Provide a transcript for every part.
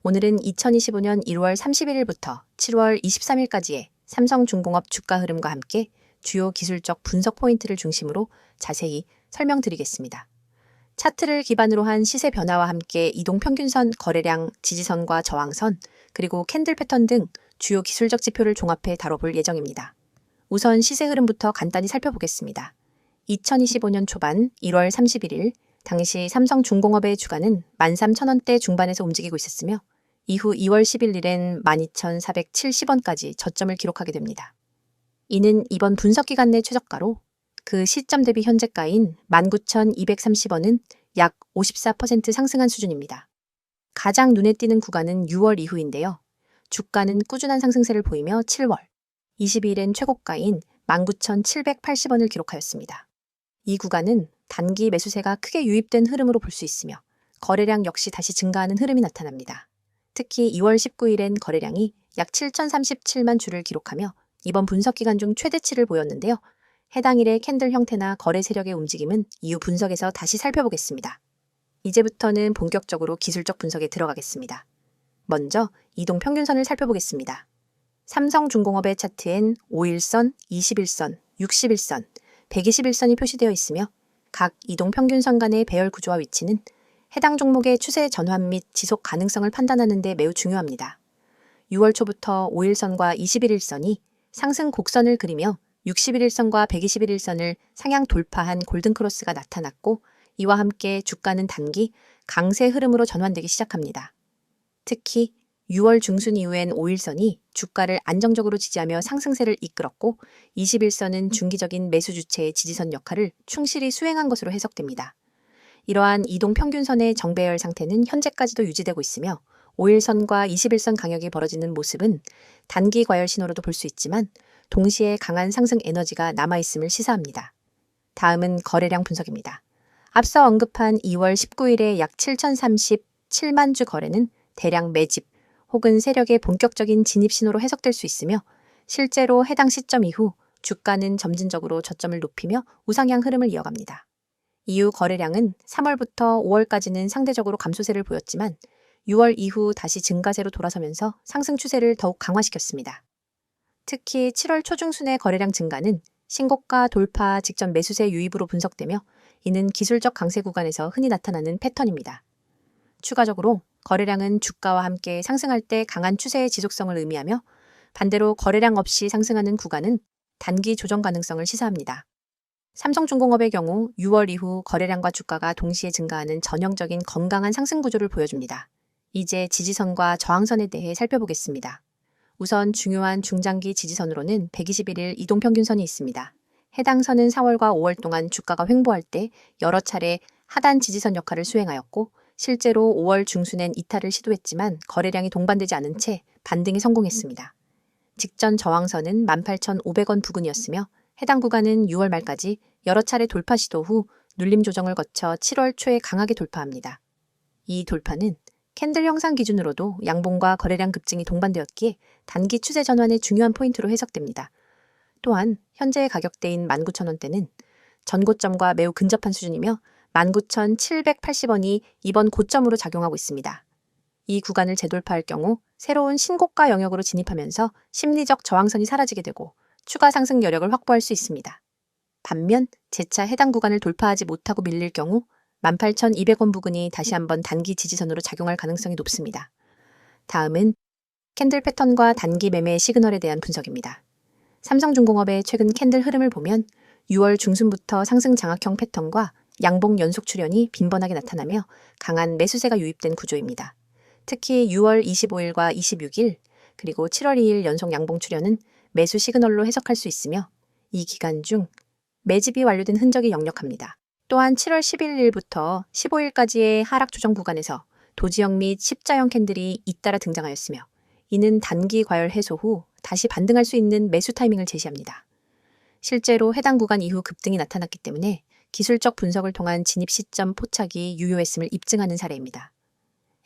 오늘은 2025년 1월 31일부터 7월 23일까지의 삼성중공업 주가 흐름과 함께 주요 기술적 분석 포인트를 중심으로 자세히 설명드리겠습니다. 차트를 기반으로 한 시세 변화와 함께 이동평균선, 거래량, 지지선과 저항선, 그리고 캔들 패턴 등 주요 기술적 지표를 종합해 다뤄볼 예정입니다. 우선 시세 흐름부터 간단히 살펴보겠습니다. 2025년 초반 1월 31일 당시 삼성중공업의 주가는 13,000원대 중반에서 움직이고 있었으며 이후 2월 11일엔 12,470원까지 저점을 기록하게 됩니다. 이는 이번 분석기간 내 최저가로 그 시점 대비 현재가인 19,230원은 약 54% 상승한 수준입니다. 가장 눈에 띄는 구간은 6월 이후인데요. 주가는 꾸준한 상승세를 보이며 7월 22일엔 최고가인 19,780원을 기록하였습니다. 이 구간은 단기 매수세가 크게 유입된 흐름으로 볼 수 있으며 거래량 역시 다시 증가하는 흐름이 나타납니다. 특히 2월 19일엔 거래량이 약 7,037만 주를 기록하며 이번 분석기간 중 최대치를 보였는데요. 해당 일의 캔들 형태나 거래 세력의 움직임은 이후 분석에서 다시 살펴보겠습니다. 이제부터는 본격적으로 기술적 분석에 들어가겠습니다. 먼저 이동평균선을 살펴보겠습니다. 삼성중공업의 차트엔 5일선, 21선, 61선, 121선이 표시되어 있으며 각 이동평균선 간의 배열 구조와 위치는 해당 종목의 추세 전환 및 지속 가능성을 판단하는 데 매우 중요합니다. 6월 초부터 5일선과 21일선이 상승 곡선을 그리며 61일선과 121일선을 상향 돌파한 골든크로스가 나타났고 이와 함께 주가는 단기 강세 흐름으로 전환되기 시작합니다. 특히 6월 중순 이후엔 5일선이 주가를 안정적으로 지지하며 상승세를 이끌었고 21선은 중기적인 매수 주체의 지지선 역할을 충실히 수행한 것으로 해석됩니다. 이러한 이동평균선의 정배열 상태는 현재까지도 유지되고 있으며 5일선과 21선 강역이 벌어지는 모습은 단기 과열 신호로도 볼 수 있지만 동시에 강한 상승 에너지가 남아있음을 시사합니다. 다음은 거래량 분석입니다. 앞서 언급한 2월 19일에 약 7,037만 주 거래는 대량 매집 혹은 세력의 본격적인 진입 신호로 해석될 수 있으며 실제로 해당 시점 이후 주가는 점진적으로 저점을 높이며 우상향 흐름을 이어갑니다. 이후 거래량은 3월부터 5월까지는 상대적으로 감소세를 보였지만 6월 이후 다시 증가세로 돌아서면서 상승 추세를 더욱 강화시켰습니다. 특히 7월 초중순의 거래량 증가는 신고가 돌파 직전 매수세 유입으로 분석되며 이는 기술적 강세 구간에서 흔히 나타나는 패턴입니다. 추가적으로 거래량은 주가와 함께 상승할 때 강한 추세의 지속성을 의미하며 반대로 거래량 없이 상승하는 구간은 단기 조정 가능성을 시사합니다. 삼성중공업의 경우 6월 이후 거래량과 주가가 동시에 증가하는 전형적인 건강한 상승 구조를 보여줍니다. 이제 지지선과 저항선에 대해 살펴보겠습니다. 우선 중요한 중장기 지지선으로는 121일 이동평균선이 있습니다. 해당 선은 4월과 5월 동안 주가가 횡보할 때 여러 차례 하단 지지선 역할을 수행하였고 실제로 5월 중순엔 이탈을 시도했지만 거래량이 동반되지 않은 채 반등에 성공했습니다. 직전 저항선은 18,500원 부근이었으며 해당 구간은 6월 말까지 여러 차례 돌파 시도 후 눌림 조정을 거쳐 7월 초에 강하게 돌파합니다. 이 돌파는 캔들 형상 기준으로도 양봉과 거래량 급증이 동반되었기에 단기 추세 전환의 중요한 포인트로 해석됩니다. 또한 현재의 가격대인 19,000원대는 전고점과 매우 근접한 수준이며 19,780원이 이번 고점으로 작용하고 있습니다. 이 구간을 재돌파할 경우 새로운 신고가 영역으로 진입하면서 심리적 저항선이 사라지게 되고 추가 상승 여력을 확보할 수 있습니다. 반면 재차 해당 구간을 돌파하지 못하고 밀릴 경우 18,200원 부근이 다시 한번 단기 지지선으로 작용할 가능성이 높습니다. 다음은 캔들 패턴과 단기 매매 시그널에 대한 분석입니다. 삼성중공업의 최근 캔들 흐름을 보면 6월 중순부터 상승 장악형 패턴과 양봉 연속 출현이 빈번하게 나타나며 강한 매수세가 유입된 구조입니다. 특히 6월 25일과 26일 그리고 7월 2일 연속 양봉 출현은 매수 시그널로 해석할 수 있으며 이 기간 중 매집이 완료된 흔적이 역력합니다. 또한 7월 11일부터 15일까지의 하락 조정 구간에서 도지형 및 십자형 캔들이 잇따라 등장하였으며 이는 단기 과열 해소 후 다시 반등할 수 있는 매수 타이밍을 제시합니다. 실제로 해당 구간 이후 급등이 나타났기 때문에 기술적 분석을 통한 진입 시점 포착이 유효했음을 입증하는 사례입니다.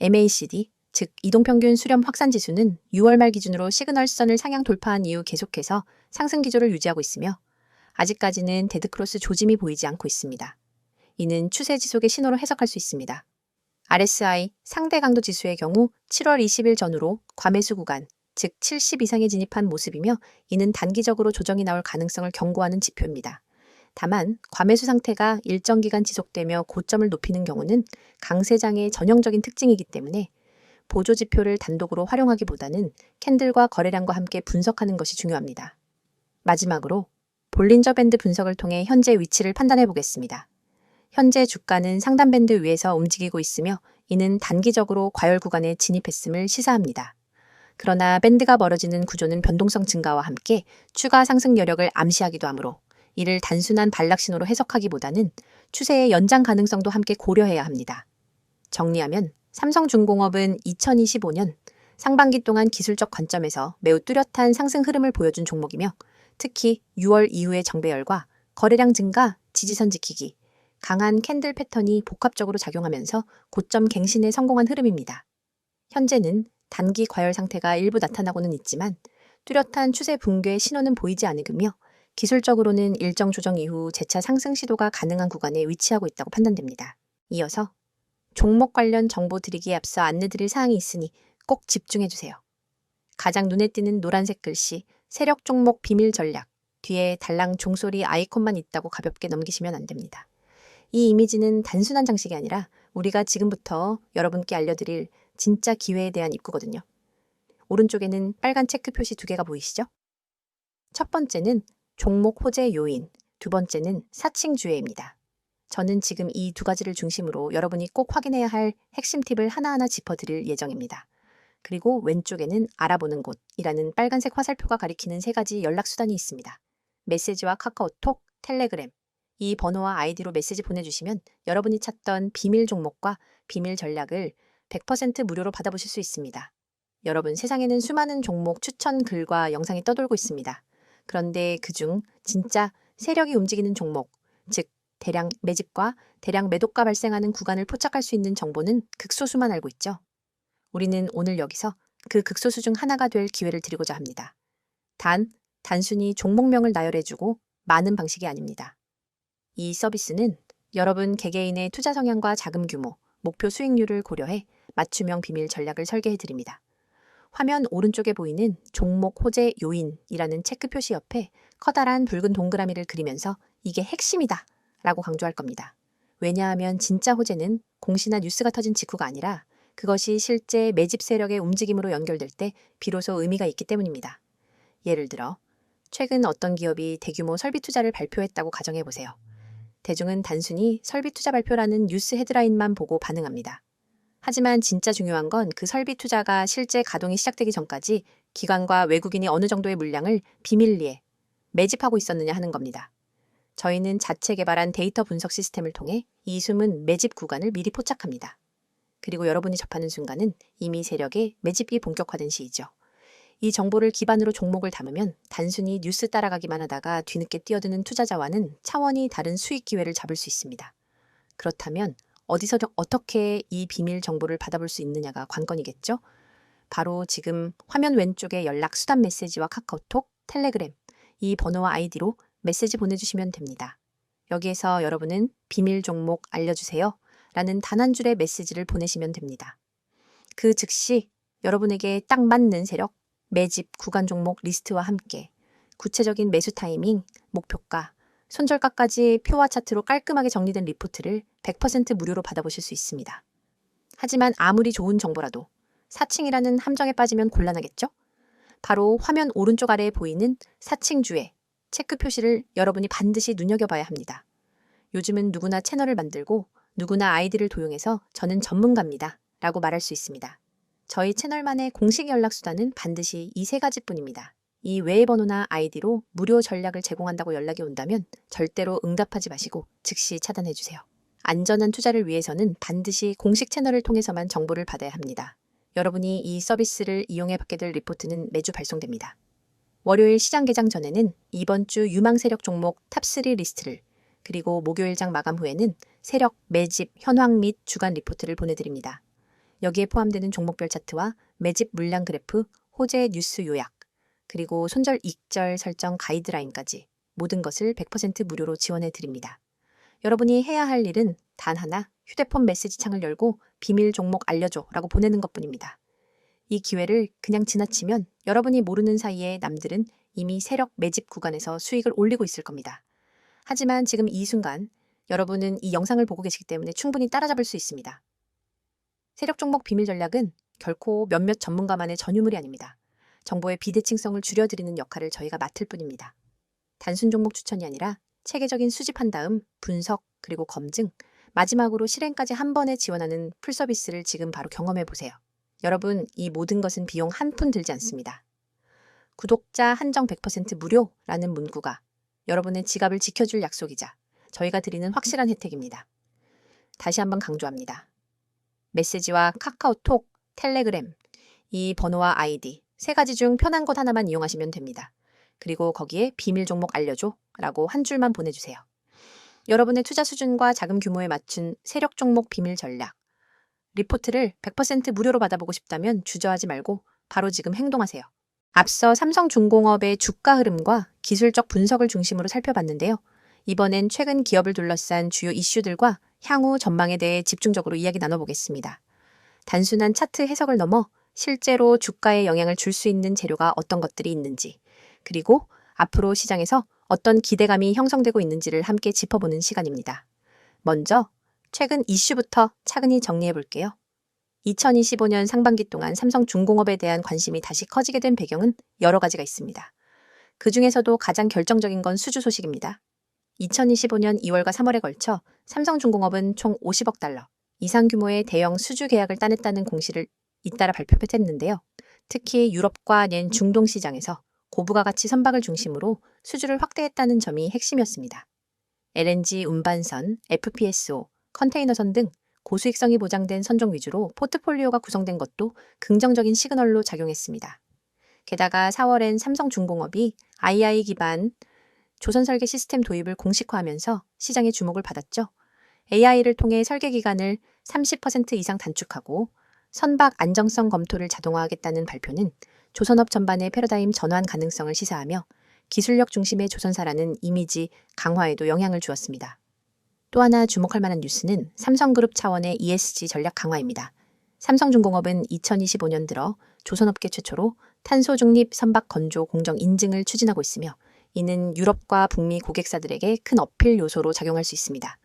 MACD, 즉 이동평균 수렴 확산지수는 6월 말 기준으로 시그널선을 상향 돌파한 이후 계속해서 상승 기조를 유지하고 있으며 아직까지는 데드크로스 조짐이 보이지 않고 있습니다. 이는 추세 지속의 신호로 해석할 수 있습니다. RSI 상대 강도 지수의 경우 7월 20일 전후로 과매수 구간, 즉 70 이상에 진입한 모습이며 이는 단기적으로 조정이 나올 가능성을 경고하는 지표입니다. 다만 과매수 상태가 일정 기간 지속되며 고점을 높이는 경우는 강세장의 전형적인 특징이기 때문에 보조 지표를 단독으로 활용하기보다는 캔들과 거래량과 함께 분석하는 것이 중요합니다. 마지막으로 볼린저 밴드 분석을 통해 현재 위치를 판단해 보겠습니다. 현재 주가는 상단 밴드 위에서 움직이고 있으며 이는 단기적으로 과열 구간에 진입했음을 시사합니다. 그러나 밴드가 멀어지는 구조는 변동성 증가와 함께 추가 상승 여력을 암시하기도 하므로 이를 단순한 반락 신호로 해석하기보다는 추세의 연장 가능성도 함께 고려해야 합니다. 정리하면 삼성중공업은 2025년 상반기 동안 기술적 관점에서 매우 뚜렷한 상승 흐름을 보여준 종목이며 특히 6월 이후의 정배열과 거래량 증가, 지지선 지키기, 강한 캔들 패턴이 복합적으로 작용하면서 고점 갱신에 성공한 흐름입니다. 현재는 단기 과열 상태가 일부 나타나고는 있지만 뚜렷한 추세 붕괴 신호는 보이지 않으며 기술적으로는 일정 조정 이후 재차 상승 시도가 가능한 구간에 위치하고 있다고 판단됩니다. 이어서 종목 관련 정보 드리기에 앞서 안내드릴 사항이 있으니 꼭 집중해주세요. 가장 눈에 띄는 노란색 글씨 세력 종목 비밀 전략 뒤에 달랑 종소리 아이콘만 있다고 가볍게 넘기시면 안 됩니다. 이 이미지는 단순한 장식이 아니라 우리가 지금부터 여러분께 알려드릴 진짜 기회에 대한 입구거든요. 오른쪽에는 빨간 체크 표시 2개가 보이시죠? 첫 번째는 종목 호재 요인, 두 번째는 사칭 주회입니다. 저는 지금 이 2가지를 중심으로 여러분이 꼭 확인해야 할 핵심 팁을 하나하나 짚어드릴 예정입니다. 그리고 왼쪽에는 알아보는 곳이라는 빨간색 화살표가 가리키는 3가지 연락수단이 있습니다. 메시지와 카카오톡, 텔레그램. 이 번호와 아이디로 메시지 보내주시면 여러분이 찾던 비밀 종목과 비밀 전략을 100% 무료로 받아보실 수 있습니다. 여러분, 세상에는 수많은 종목 추천 글과 영상이 떠돌고 있습니다. 그런데 그중 진짜 세력이 움직이는 종목, 즉 대량 매집과 대량 매도가 발생하는 구간을 포착할 수 있는 정보는 극소수만 알고 있죠. 우리는 오늘 여기서 그 극소수 중 하나가 될 기회를 드리고자 합니다. 단순히 종목명을 나열해주고 많은 방식이 아닙니다. 이 서비스는 여러분 개개인의 투자 성향과 자금 규모, 목표 수익률을 고려해 맞춤형 비밀 전략을 설계해드립니다. 화면 오른쪽에 보이는 종목 호재 요인이라는 체크 표시 옆에 커다란 붉은 동그라미를 그리면서 이게 핵심이다 라고 강조할 겁니다. 왜냐하면 진짜 호재는 공시나 뉴스가 터진 직후가 아니라 그것이 실제 매집 세력의 움직임으로 연결될 때 비로소 의미가 있기 때문입니다. 예를 들어 최근 어떤 기업이 대규모 설비 투자를 발표했다고 가정해보세요. 대중은 단순히 설비 투자 발표라는 뉴스 헤드라인만 보고 반응합니다. 하지만 진짜 중요한 건 그 설비 투자가 실제 가동이 시작되기 전까지 기관과 외국인이 어느 정도의 물량을 비밀리에 매집하고 있었느냐 하는 겁니다. 저희는 자체 개발한 데이터 분석 시스템을 통해 이 숨은 매집 구간을 미리 포착합니다. 그리고 여러분이 접하는 순간은 이미 세력의 매집이 본격화된 시이죠. 이 정보를 기반으로 종목을 담으면 단순히 뉴스 따라가기만 하다가 뒤늦게 뛰어드는 투자자와는 차원이 다른 수익 기회를 잡을 수 있습니다. 그렇다면 어디서 어떻게 이 비밀 정보를 받아볼 수 있느냐가 관건이겠죠? 바로 지금 화면 왼쪽에 연락 수단 메시지와 카카오톡, 텔레그램, 이 번호와 아이디로 메시지 보내주시면 됩니다. 여기에서 여러분은 비밀 종목 알려주세요 라는 단 한 줄의 메시지를 보내시면 됩니다. 그 즉시 여러분에게 딱 맞는 세력, 매집, 구간 종목 리스트와 함께 구체적인 매수 타이밍, 목표가, 손절가까지 표와 차트로 깔끔하게 정리된 리포트를 100% 무료로 받아보실 수 있습니다. 하지만 아무리 좋은 정보라도 사칭이라는 함정에 빠지면 곤란하겠죠? 바로 화면 오른쪽 아래에 보이는 사칭주의 체크 표시를 여러분이 반드시 눈여겨봐야 합니다. 요즘은 누구나 채널을 만들고 누구나 아이디를 도용해서 저는 전문가입니다 라고 말할 수 있습니다. 저희 채널만의 공식 연락수단은 반드시 이 3가지뿐입니다. 이 외의 번호나 아이디로 무료 전략을 제공한다고 연락이 온다면 절대로 응답하지 마시고 즉시 차단해주세요. 안전한 투자를 위해서는 반드시 공식 채널을 통해서만 정보를 받아야 합니다. 여러분이 이 서비스를 이용해 받게 될 리포트는 매주 발송됩니다. 월요일 시장 개장 전에는 이번 주 유망 세력 종목 탑3 리스트를, 그리고 목요일장 마감 후에는 세력, 매집, 현황 및 주간 리포트를 보내드립니다. 여기에 포함되는 종목별 차트와 매집 물량 그래프, 호재 뉴스 요약, 그리고 손절 익절 설정 가이드라인까지 모든 것을 100% 무료로 지원해 드립니다. 여러분이 해야 할 일은 단 하나, 휴대폰 메시지 창을 열고 비밀 종목 알려줘 라고 보내는 것뿐입니다. 이 기회를 그냥 지나치면 여러분이 모르는 사이에 남들은 이미 세력 매집 구간에서 수익을 올리고 있을 겁니다. 하지만 지금 이 순간 여러분은 이 영상을 보고 계시기 때문에 충분히 따라잡을 수 있습니다. 세력 종목 비밀 전략은 결코 몇몇 전문가만의 전유물이 아닙니다. 정보의 비대칭성을 줄여드리는 역할을 저희가 맡을 뿐입니다. 단순 종목 추천이 아니라 체계적인 수집한 다음 분석 그리고 검증, 마지막으로 실행까지 한 번에 지원하는 풀서비스를 지금 바로 경험해 보세요. 여러분, 이 모든 것은 비용 한 푼 들지 않습니다. 구독자 한정 100% 무료라는 문구가 여러분의 지갑을 지켜줄 약속이자 저희가 드리는 확실한 혜택입니다. 다시 한번 강조합니다. 메시지와 카카오톡, 텔레그램, 이 번호와 아이디 세 가지 중 편한 것 하나만 이용하시면 됩니다. 그리고 거기에 비밀 종목 알려줘 라고 한 줄만 보내주세요. 여러분의 투자 수준과 자금 규모에 맞춘 세력 종목 비밀 전략. 리포트를 100% 무료로 받아보고 싶다면 주저하지 말고 바로 지금 행동하세요. 앞서 삼성중공업의 주가 흐름과 기술적 분석을 중심으로 살펴봤는데요. 이번엔 최근 기업을 둘러싼 주요 이슈들과 향후 전망에 대해 집중적으로 이야기 나눠보겠습니다. 단순한 차트 해석을 넘어 실제로 주가에 영향을 줄 수 있는 재료가 어떤 것들이 있는지, 그리고 앞으로 시장에서 어떤 기대감이 형성되고 있는지를 함께 짚어보는 시간입니다. 먼저 최근 이슈부터 차근히 정리해 볼게요. 2025년 상반기 동안 삼성중공업에 대한 관심이 다시 커지게 된 배경은 여러 가지가 있습니다. 그 중에서도 가장 결정적인 건 수주 소식입니다. 2025년 2월과 3월에 걸쳐 삼성중공업은 총 50억 달러 이상 규모의 대형 수주 계약을 따냈다는 공시를 잇따라 발표했는데요. 특히 유럽과 낸 중동 시장에서 고부가 가치 선박을 중심으로 수주를 확대했다는 점이 핵심이었습니다. LNG 운반선, FPSO, 컨테이너선 등 고수익성이 보장된 선종 위주로 포트폴리오가 구성된 것도 긍정적인 시그널로 작용했습니다. 게다가 4월엔 삼성중공업이 AI 기반 조선 설계 시스템 도입을 공식화하면서 시장의 주목을 받았죠. AI를 통해 설계 기간을 30% 이상 단축하고 선박 안정성 검토를 자동화하겠다는 발표는 조선업 전반의 패러다임 전환 가능성을 시사하며 기술력 중심의 조선사라는 이미지 강화에도 영향을 주었습니다. 또 하나 주목할 만한 뉴스는 삼성그룹 차원의 ESG 전략 강화입니다. 삼성중공업은 2025년 들어 조선업계 최초로 탄소 중립 선박 건조 공정 인증을 추진하고 있으며 이는 유럽과 북미 고객사들에게 큰 어필 요소로 작용할 수 있습니다.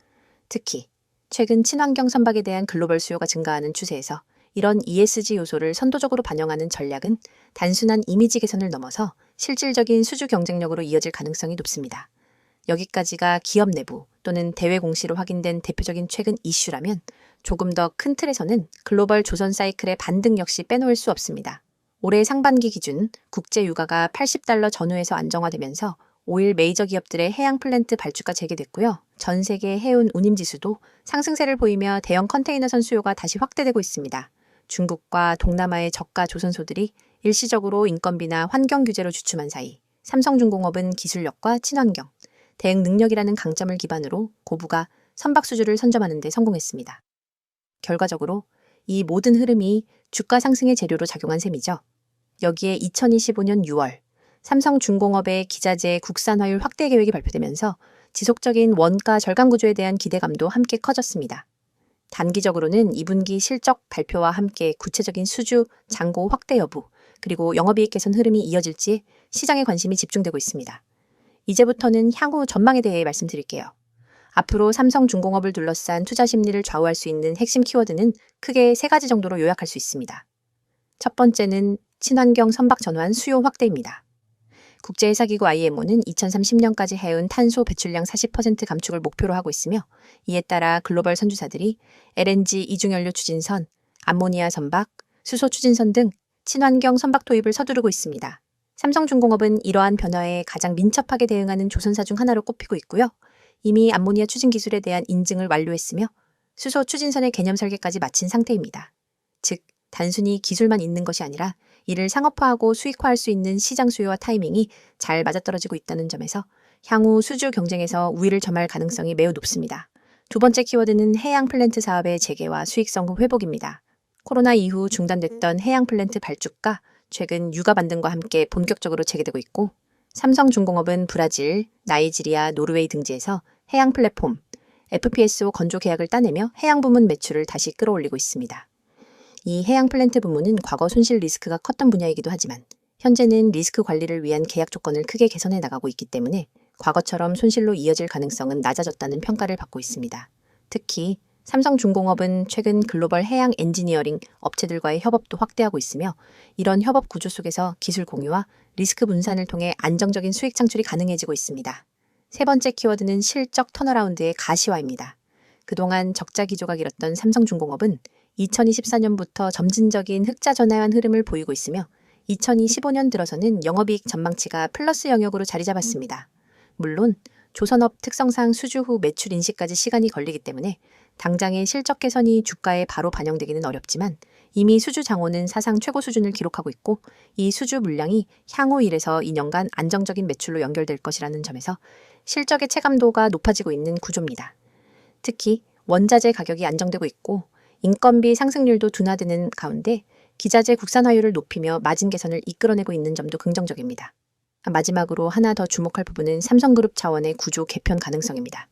특히 최근 친환경 선박에 대한 글로벌 수요가 증가하는 추세에서 이런 ESG 요소를 선도적으로 반영하는 전략은 단순한 이미지 개선을 넘어서 실질적인 수주 경쟁력으로 이어질 가능성이 높습니다. 여기까지가 기업 내부 또는 대외 공시로 확인된 대표적인 최근 이슈라면 조금 더 큰 틀에서는 글로벌 조선 사이클의 반등 역시 빼놓을 수 없습니다. 올해 상반기 기준 국제 유가가 80달러 전후에서 안정화되면서 5일 메이저 기업들의 해양 플랜트 발주가 재개됐고요. 전 세계 해운 운임 지수도 상승세를 보이며 대형 컨테이너선 수요가 다시 확대되고 있습니다. 중국과 동남아의 저가 조선소들이 일시적으로 인건비나 환경 규제로 주춤한 사이 삼성중공업은 기술력과 친환경, 대응 능력이라는 강점을 기반으로 고부가 선박 수주를 선점하는 데 성공했습니다. 결과적으로 이 모든 흐름이 주가 상승의 재료로 작용한 셈이죠. 여기에 2025년 6월 삼성중공업의 기자재 국산화율 확대 계획이 발표되면서 지속적인 원가 절감 구조에 대한 기대감도 함께 커졌습니다. 단기적으로는 2분기 실적 발표와 함께 구체적인 수주, 잔고 확대 여부, 그리고 영업이익 개선 흐름이 이어질지 시장의 관심이 집중되고 있습니다. 이제부터는 향후 전망에 대해 말씀드릴게요. 앞으로 삼성중공업을 둘러싼 투자 심리를 좌우할 수 있는 핵심 키워드는 크게 세 가지 정도로 요약할 수 있습니다. 첫 번째는 친환경 선박 전환 수요 확대입니다. 국제회사기구 IMO는 2030년까지 해운 탄소 배출량 40% 감축을 목표로 하고 있으며 이에 따라 글로벌 선주사들이 LNG 이중연료 추진선, 암모니아 선박, 수소 추진선 등 친환경 선박 도입을 서두르고 있습니다. 삼성중공업은 이러한 변화에 가장 민첩하게 대응하는 조선사 중 하나로 꼽히고 있고요. 이미 암모니아 추진 기술에 대한 인증을 완료했으며 수소 추진선의 개념 설계까지 마친 상태입니다. 즉, 단순히 기술만 있는 것이 아니라 이를 상업화하고 수익화할 수 있는 시장 수요와 타이밍이 잘 맞아떨어지고 있다는 점에서 향후 수주 경쟁에서 우위를 점할 가능성이 매우 높습니다. 두 번째 키워드는 해양 플랜트 사업의 재개와 수익성 회복입니다. 코로나 이후 중단됐던 해양 플랜트 발주가 최근 유가 반등과 함께 본격적으로 재개되고 있고 삼성중공업은 브라질, 나이지리아, 노르웨이 등지에서 해양 플랫폼, FPSO 건조 계약을 따내며 해양 부문 매출을 다시 끌어올리고 있습니다. 이 해양 플랜트 부문은 과거 손실 리스크가 컸던 분야이기도 하지만 현재는 리스크 관리를 위한 계약 조건을 크게 개선해 나가고 있기 때문에 과거처럼 손실로 이어질 가능성은 낮아졌다는 평가를 받고 있습니다. 특히 삼성중공업은 최근 글로벌 해양 엔지니어링 업체들과의 협업도 확대하고 있으며 이런 협업 구조 속에서 기술 공유와 리스크 분산을 통해 안정적인 수익 창출이 가능해지고 있습니다. 세 번째 키워드는 실적 턴어라운드의 가시화입니다. 그동안 적자 기조가 길었던 삼성중공업은 2024년부터 점진적인 흑자 전환 흐름을 보이고 있으며 2025년 들어서는 영업이익 전망치가 플러스 영역으로 자리 잡았습니다. 물론 조선업 특성상 수주 후 매출 인식까지 시간이 걸리기 때문에 당장의 실적 개선이 주가에 바로 반영되기는 어렵지만 이미 수주 장호는 사상 최고 수준을 기록하고 있고 이 수주 물량이 향후 1에서 2년간 안정적인 매출로 연결될 것이라는 점에서 실적의 체감도가 높아지고 있는 구조입니다. 특히 원자재 가격이 안정되고 있고 인건비 상승률도 둔화되는 가운데 기자재 국산화율을 높이며 마진 개선을 이끌어내고 있는 점도 긍정적입니다. 마지막으로 하나 더 주목할 부분은 삼성그룹 차원의 구조 개편 가능성입니다.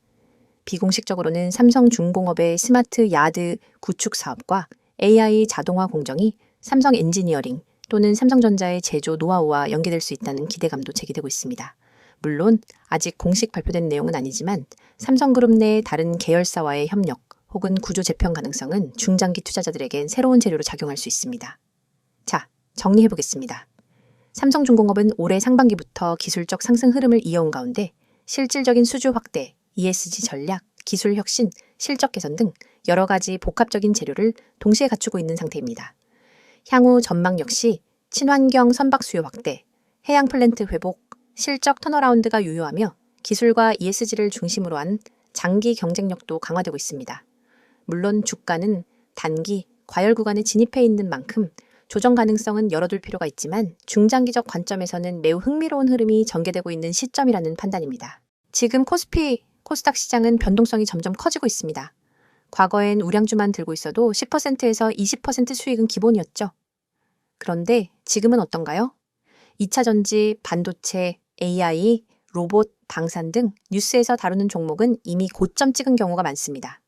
비공식적으로는 삼성중공업의 스마트 야드 구축 사업과 AI 자동화 공정이 삼성 엔지니어링 또는 삼성전자의 제조 노하우와 연계될 수 있다는 기대감도 제기되고 있습니다. 물론 아직 공식 발표된 내용은 아니지만 삼성그룹 내 다른 계열사와의 협력 혹은 구조 재편 가능성은 중장기 투자자들에겐 새로운 재료로 작용할 수 있습니다. 자, 정리해보겠습니다. 삼성중공업은 올해 상반기부터 기술적 상승 흐름을 이어온 가운데 실질적인 수주 확대, ESG 전략, 기술 혁신, 실적 개선 등 여러 가지 복합적인 재료를 동시에 갖추고 있는 상태입니다. 향후 전망 역시 친환경 선박 수요 확대, 해양 플랜트 회복, 실적 턴어라운드가 유효하며 기술과 ESG를 중심으로 한 장기 경쟁력도 강화되고 있습니다. 물론 주가는 단기, 과열 구간에 진입해 있는 만큼 조정 가능성은 열어둘 필요가 있지만 중장기적 관점에서는 매우 흥미로운 흐름이 전개되고 있는 시점이라는 판단입니다. 지금 코스피, 코스닥 시장은 변동성이 점점 커지고 있습니다. 과거엔 우량주만 들고 있어도 10%에서 20% 수익은 기본이었죠. 그런데 지금은 어떤가요? 2차 전지, 반도체, AI, 로봇, 방산 등 뉴스에서 다루는 종목은 이미 고점 찍은 경우가 많습니다.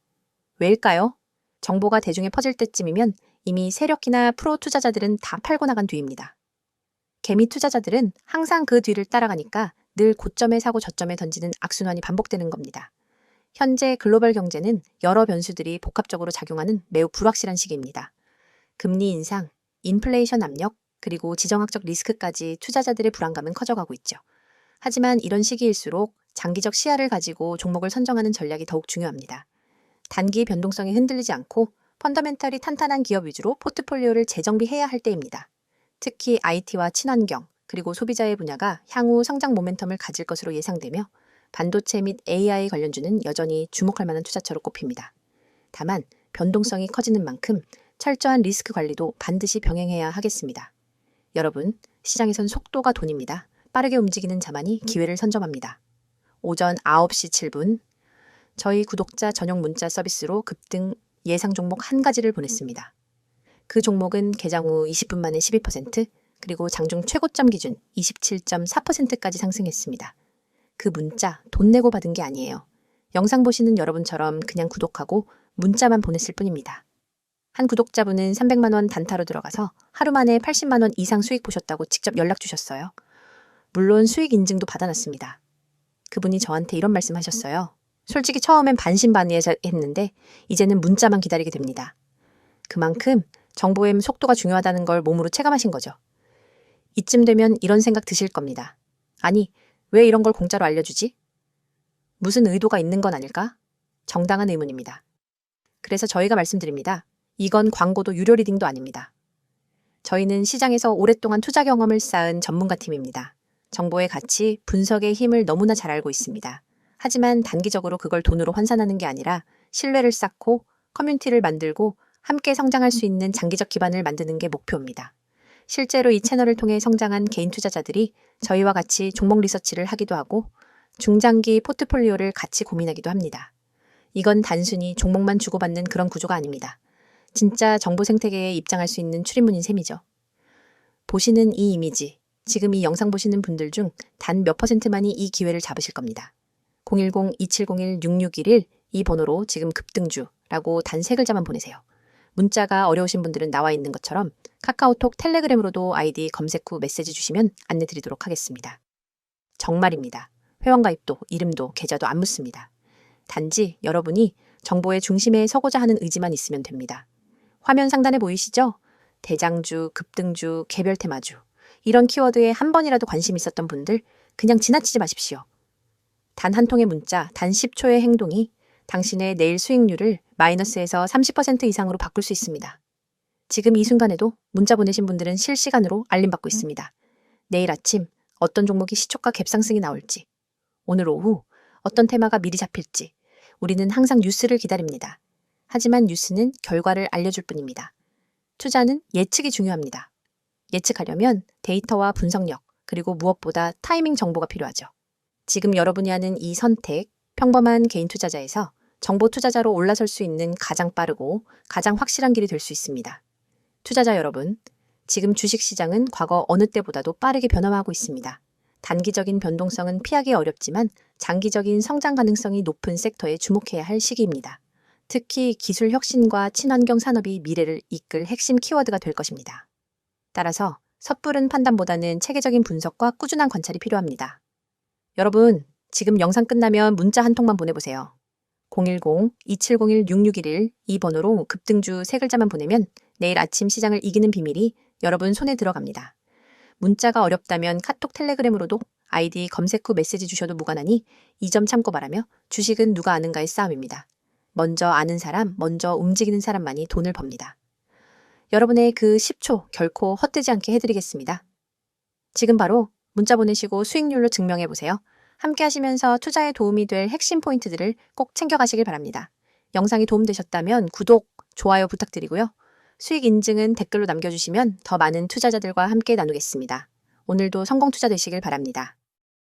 왜일까요? 정보가 대중에 퍼질 때쯤이면 이미 세력이나 프로 투자자들은 다 팔고 나간 뒤입니다. 개미 투자자들은 항상 그 뒤를 따라가니까 늘 고점에 사고 저점에 던지는 악순환이 반복되는 겁니다. 현재 글로벌 경제는 여러 변수들이 복합적으로 작용하는 매우 불확실한 시기입니다. 금리 인상, 인플레이션 압력, 그리고 지정학적 리스크까지 투자자들의 불안감은 커져가고 있죠. 하지만 이런 시기일수록 장기적 시야를 가지고 종목을 선정하는 전략이 더욱 중요합니다. 단기 변동성이 흔들리지 않고 펀더멘털이 탄탄한 기업 위주로 포트폴리오를 재정비해야 할 때입니다. 특히 IT와 친환경, 그리고 소비자의 분야가 향후 성장 모멘텀을 가질 것으로 예상되며 반도체 및 AI 관련주는 여전히 주목할 만한 투자처로 꼽힙니다. 다만 변동성이 커지는 만큼 철저한 리스크 관리도 반드시 병행해야 하겠습니다. 여러분, 시장에선 속도가 돈입니다. 빠르게 움직이는 자만이 기회를 선점합니다. 오전 9시 7분, 저희 구독자 전용 문자 서비스로 급등 예상 종목 한 가지를 보냈습니다. 그 종목은 개장 후 20분 만에 12%, 그리고 장중 최고점 기준 27.4%까지 상승했습니다. 그 문자 돈 내고 받은 게 아니에요. 영상 보시는 여러분처럼 그냥 구독하고 문자만 보냈을 뿐입니다. 한 구독자분은 300만 원 단타로 들어가서 하루 만에 80만 원 이상 수익 보셨다고 직접 연락 주셨어요. 물론 수익 인증도 받아놨습니다. 그분이 저한테 이런 말씀 하셨어요. 솔직히 처음엔 반신반의했는데 이제는 문자만 기다리게 됩니다. 그만큼 정보의 속도가 중요하다는 걸 몸으로 체감하신 거죠. 이쯤 되면 이런 생각 드실 겁니다. 아니, 왜 이런 걸 공짜로 알려주지? 무슨 의도가 있는 건 아닐까? 정당한 의문입니다. 그래서 저희가 말씀드립니다. 이건 광고도 유료 리딩도 아닙니다. 저희는 시장에서 오랫동안 투자 경험을 쌓은 전문가 팀입니다. 정보의 가치, 분석의 힘을 너무나 잘 알고 있습니다. 하지만 단기적으로 그걸 돈으로 환산하는 게 아니라 신뢰를 쌓고 커뮤니티를 만들고 함께 성장할 수 있는 장기적 기반을 만드는 게 목표입니다. 실제로 이 채널을 통해 성장한 개인 투자자들이 저희와 같이 종목 리서치를 하기도 하고 중장기 포트폴리오를 같이 고민하기도 합니다. 이건 단순히 종목만 주고받는 그런 구조가 아닙니다. 진짜 정보 생태계에 입장할 수 있는 출입문인 셈이죠. 보시는 이 이미지, 지금 이 영상 보시는 분들 중 단 몇 %만이 이 기회를 잡으실 겁니다. 010-2701-6611 이 번호로 지금 급등주라고 단 3글자만 보내세요. 문자가 어려우신 분들은 나와 있는 것처럼 카카오톡, 텔레그램으로도 아이디 검색 후 메시지 주시면 안내 드리도록 하겠습니다. 정말입니다. 회원 가입도, 이름도, 계좌도 안 묻습니다. 단지 여러분이 정보의 중심에 서고자 하는 의지만 있으면 됩니다. 화면 상단에 보이시죠? 대장주, 급등주, 개별 테마주. 이런 키워드에 한 번이라도 관심 있었던 분들 그냥 지나치지 마십시오. 단 한 통의 문자, 단 10초의 행동이 당신의 내일 수익률을 마이너스에서 30% 이상으로 바꿀 수 있습니다. 지금 이 순간에도 문자 보내신 분들은 실시간으로 알림받고 있습니다. 내일 아침 어떤 종목이 시초가 갭상승이 나올지, 오늘 오후 어떤 테마가 미리 잡힐지 우리는 항상 뉴스를 기다립니다. 하지만 뉴스는 결과를 알려줄 뿐입니다. 투자는 예측이 중요합니다. 예측하려면 데이터와 분석력, 그리고 무엇보다 타이밍 정보가 필요하죠. 지금 여러분이 하는 이 선택, 평범한 개인 투자자에서 정보 투자자로 올라설 수 있는 가장 빠르고 가장 확실한 길이 될 수 있습니다. 투자자 여러분, 지금 주식시장은 과거 어느 때보다도 빠르게 변화하고 있습니다. 단기적인 변동성은 피하기 어렵지만 장기적인 성장 가능성이 높은 섹터에 주목해야 할 시기입니다. 특히 기술 혁신과 친환경 산업이 미래를 이끌 핵심 키워드가 될 것입니다. 따라서 섣부른 판단보다는 체계적인 분석과 꾸준한 관찰이 필요합니다. 여러분, 지금 영상 끝나면 문자 한 통만 보내보세요. 010-2701-6611 이 번호로 급등주 3글자만 보내면 내일 아침 시장을 이기는 비밀이 여러분 손에 들어갑니다. 문자가 어렵다면 카톡, 텔레그램으로도 아이디 검색 후 메시지 주셔도 무관하니 이 점 참고 바라며 주식은 누가 아는가의 싸움입니다. 먼저 아는 사람, 먼저 움직이는 사람만이 돈을 법니다. 여러분의 그 10초 결코 헛되지 않게 해드리겠습니다. 지금 바로 문자 보내시고 수익률로 증명해보세요. 함께 하시면서 투자에 도움이 될 핵심 포인트들을 꼭 챙겨가시길 바랍니다. 영상이 도움되셨다면 구독, 좋아요 부탁드리고요. 수익 인증은 댓글로 남겨주시면 더 많은 투자자들과 함께 나누겠습니다. 오늘도 성공 투자 되시길 바랍니다.